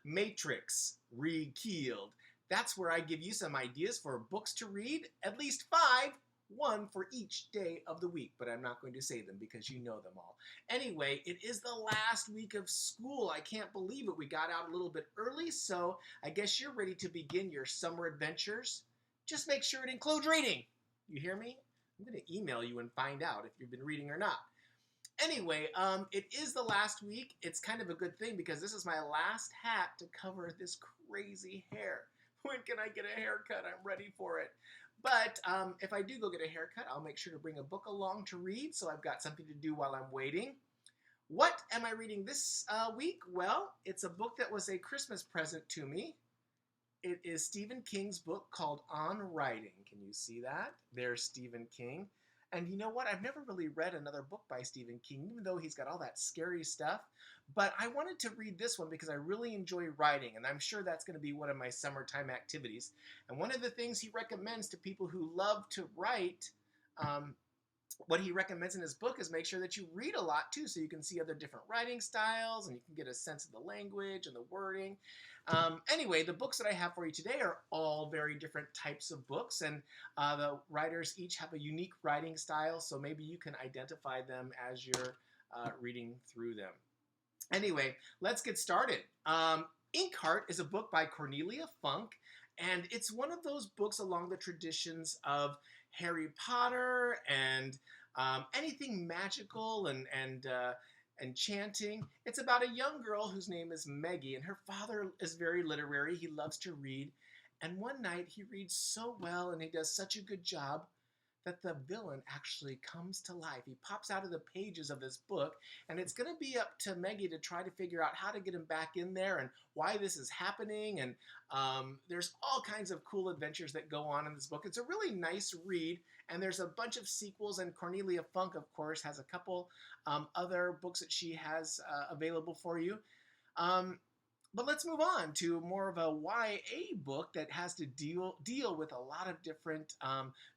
Matrix, read Keeled. That's where I give you some ideas for books to read, at least 5, one for each day of the week, but I'm not going to say them because you know them all. Anyway, it is the last week of school. I can't believe it. We got out a little bit early, so I guess you're ready to begin your summer adventures. Just make sure it includes reading. You hear me? I'm going to email you and find out if you've been reading or not. Anyway, it is the last week. It's kind of a good thing because this is my last hat to cover this crazy hair. When can I get a haircut? I'm ready for it. But if I do go get a haircut, I'll make sure to bring a book along to read, so I've got something to do while I'm waiting. What am I reading this week? Well, it's a book that was a Christmas present to me. It is Stephen King's book called On Writing. Can you see that? There's Stephen King. And you know what? I've never really read another book by Stephen King, even though he's got all that scary stuff. But I wanted to read this one because I really enjoy writing, and I'm sure that's going to be one of my summertime activities. And one of the things he recommends to people who love to write, what he recommends in his book is make sure that you read a lot too, so you can see other different writing styles and you can get a sense of the language and the wording. Anyway, the books that I have for you today are all very different types of books, and the writers each have a unique writing style, so maybe you can identify them as you're reading through them. Anyway, let's get started. Inkheart is a book by Cornelia Funk, and it's one of those books along the traditions of Harry Potter and anything magical and enchanting. It's about a young girl whose name is Maggie, and her father is very literary. He loves to read, and one night he reads so well and he does such a good job that the villain actually comes to life. He pops out of the pages of this book, and it's going to be up to Maggie to try to figure out how to get him back in there and why this is happening. And there's all kinds of cool adventures that go on in this book. It's a really nice read, and there's a bunch of sequels, and Cornelia Funk, of course, has a couple other books that she has available for you. But let's move on to more of a YA book that has to deal with a lot of different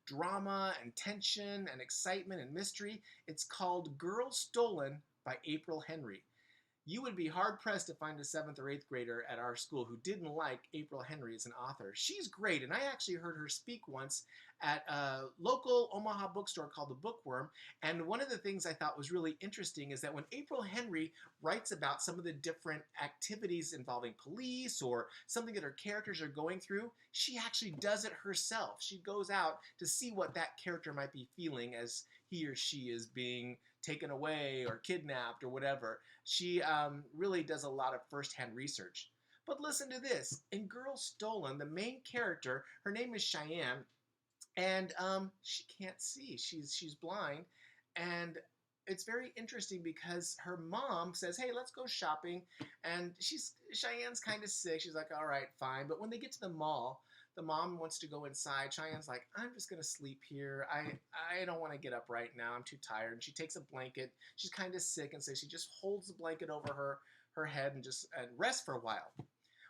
drama and tension and excitement and mystery. It's called Girl Stolen by April Henry. You would be hard-pressed to find a 7th or 8th grader at our school who didn't like April Henry as an author. She's great, and I actually heard her speak once at a local Omaha bookstore called The Bookworm, and one of the things I thought was really interesting is that when April Henry writes about some of the different activities involving police or something that her characters are going through, she actually does it herself. She goes out to see what that character might be feeling as he or she is being taken away or kidnapped or whatever. She really does a lot of first-hand research. But listen to this. In Girl Stolen, the main character, her name is Cheyenne, and she can't see. She's blind, and it's very interesting because her mom says, hey, let's go shopping, and Cheyenne's kind of sick. She's like, all right, fine. But when they get to the mall, the mom wants to go inside. Cheyenne's like, I'm just going to sleep here. I don't want to get up right now. I'm too tired. And she takes a blanket. She's kind of sick, and so she just holds the blanket over her head and just rests for a while.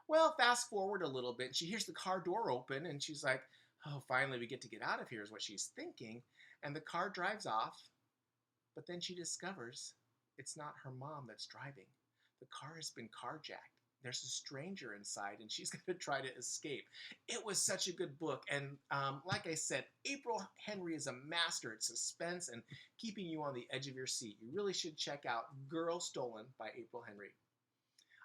Well, fast forward a little bit. She hears the car door open, and she's like, oh, finally we get to get out of here is what she's thinking. And the car drives off, but then she discovers it's not her mom that's driving. The car has been carjacked. There's a stranger inside, and she's going to try to escape. It was such a good book, and like I said, April Henry is a master at suspense and keeping you on the edge of your seat. You really should check out Girl Stolen by April Henry.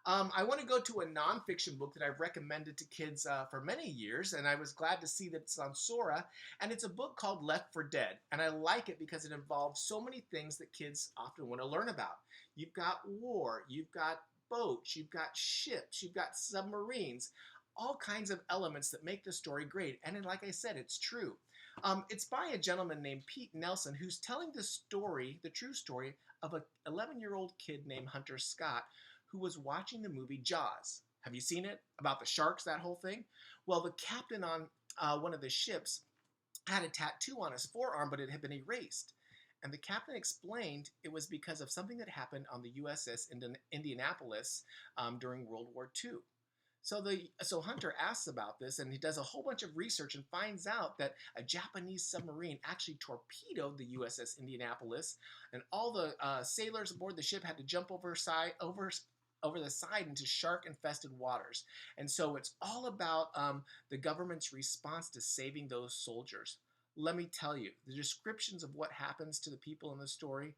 I want to go to a nonfiction book that I've recommended to kids for many years, and I was glad to see that it's on Sora, and it's a book called Left for Dead, and I like it because it involves so many things that kids often want to learn about. You've got war, you've got boats, you've got ships, you've got submarines, all kinds of elements that make the story great, and then, like I said, it's true. It's by a gentleman named Pete Nelson who's telling the story, the true story, of an 11-year-old kid named Hunter Scott who was watching the movie Jaws. Have you seen it? About the sharks, that whole thing? Well, the captain on one of the ships had a tattoo on his forearm, but it had been erased. And the captain explained it was because of something that happened on the USS Indianapolis during World War II. So Hunter asks about this, and he does a whole bunch of research and finds out that a Japanese submarine actually torpedoed the USS Indianapolis, and all the sailors aboard the ship had to jump over the side into shark-infested waters. And so it's all about the government's response to saving those soldiers. Let me tell you, the descriptions of what happens to the people in the story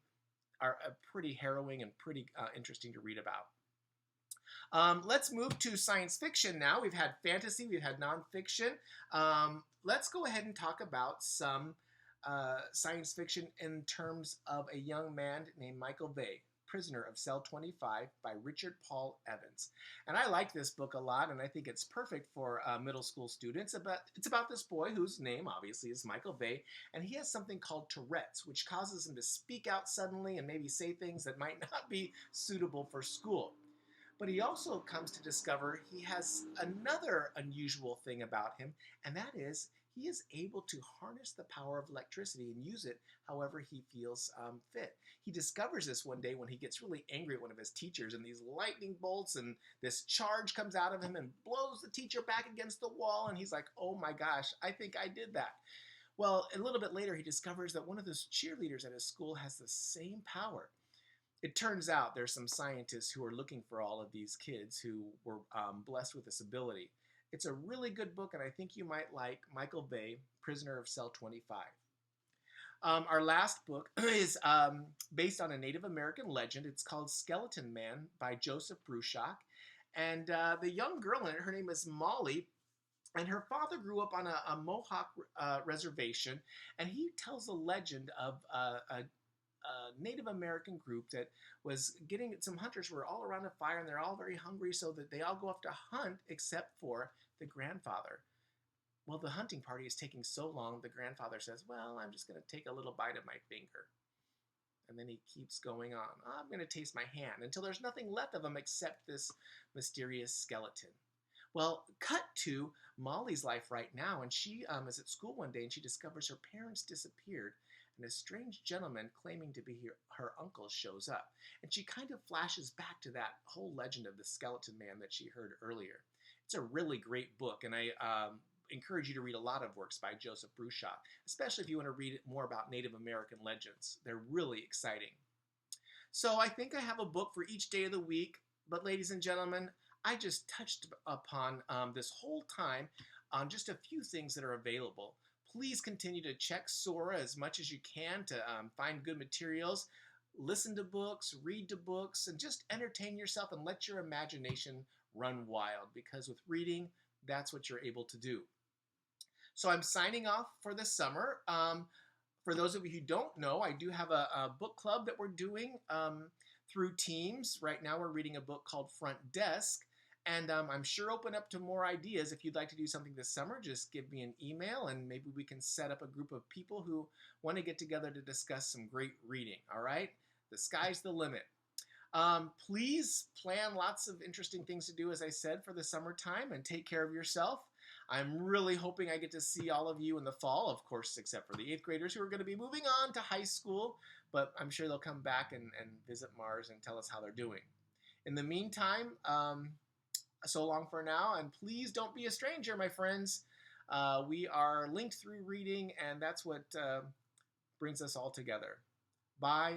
are pretty harrowing and pretty interesting to read about. Let's move to science fiction now. We've had fantasy, we've had nonfiction. Let's go ahead and talk about some science fiction in terms of a young man named Michael Bay, Prisoner of Cell 25 by Richard Paul Evans. And I like this book a lot, and I think it's perfect for middle school students. It's about this boy whose name obviously is Michael Bay, and he has something called Tourette's, which causes him to speak out suddenly and maybe say things that might not be suitable for school. But he also comes to discover he has another unusual thing about him, and that is he is able to harness the power of electricity and use it however he feels fit. He discovers this one day when he gets really angry at one of his teachers, and these lightning bolts and this charge comes out of him and blows the teacher back against the wall, and he's like, oh my gosh, I think I did that. Well, a little bit later, he discovers that one of those cheerleaders at his school has the same power. It turns out there's some scientists who are looking for all of these kids who were blessed with this ability. It's a really good book, and I think you might like Michael Bay, Prisoner of Cell 25. Our last book is based on a Native American legend. It's called Skeleton Man by Joseph Bruchac. And the young girl in it, her name is Molly, and her father grew up on a Mohawk reservation, and he tells a legend of a Native American group that was some hunters were all around a fire, and they're all very hungry, so that they all go off to hunt except for the grandfather. Well, the hunting party is taking so long, the grandfather says, well, I'm just going to take a little bite of my finger. And then he keeps going on. I'm going to taste my hand until there's nothing left of him except this mysterious skeleton. Well, cut to Molly's life right now, and she is at school one day, and she discovers her parents disappeared, and a strange gentleman claiming to be her uncle shows up. And she kind of flashes back to that whole legend of the skeleton man that she heard earlier. It's a really great book, and I encourage you to read a lot of works by Joseph Bruchac, especially if you want to read more about Native American legends. They're really exciting. So I think I have a book for each day of the week, but ladies and gentlemen, I just touched upon this whole time on just a few things that are available. Please continue to check Sora as much as you can to find good materials. Listen to books, read to books, and just entertain yourself and let your imagination run wild, because with reading, that's what you're able to do. So I'm signing off for this summer. For those of you who don't know, I do have a book club that we're doing through Teams. Right now we're reading a book called Front Desk. And I'm sure open up to more ideas. If you'd like to do something this summer, just give me an email, and maybe we can set up a group of people who want to get together to discuss some great reading, all right? The sky's the limit. Please plan lots of interesting things to do, as I said, for the summertime, and take care of yourself. I'm really hoping I get to see all of you in the fall, of course, except for the 8th graders who are going to be moving on to high school, but I'm sure they'll come back and visit Mars and tell us how they're doing. In the meantime, so long for now, and please don't be a stranger, my friends. We are linked through reading, and that's what brings us all together. Bye.